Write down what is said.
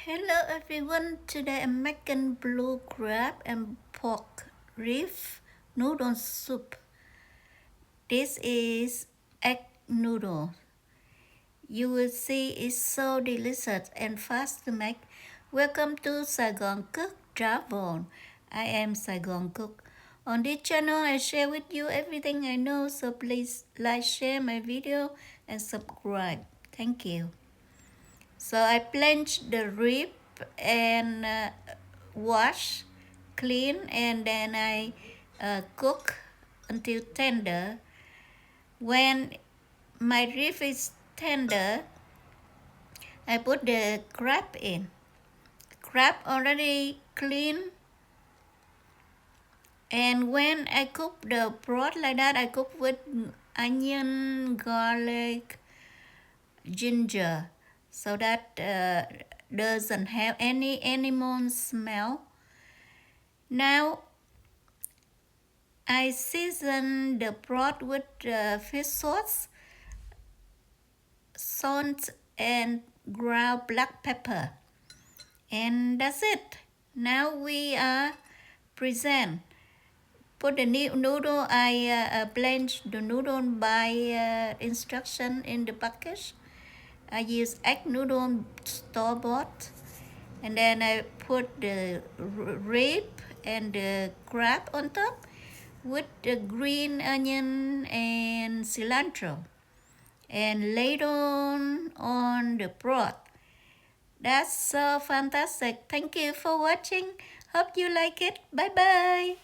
Hello everyone, today I'm making blue crab and pork rib noodle soup. This is egg noodle. You will see it's so delicious and fast to make. Welcome to SaigoncookTravel. I am Saigoncook. On this channel I share with you everything I know, so please like, share my video and subscribe. Thank you. So I blanch the rib and wash, clean, and then I cook until tender. When my rib is tender, I put the crab in. Crab already clean. And when I cook the broth like that, I cook with onion, garlic, ginger, so that doesn't have any animal smell. Now I season the broth with fish sauce, salt, and ground black pepper, and that's it. Now we are present. Put the noodle. I blanch the noodle by instruction in the package. I use egg noodle store-bought, and then I put the rib and the crab on top with the green onion and cilantro, and later on the broth. That's so fantastic. Thank you for watching. Hope you like it. Bye bye.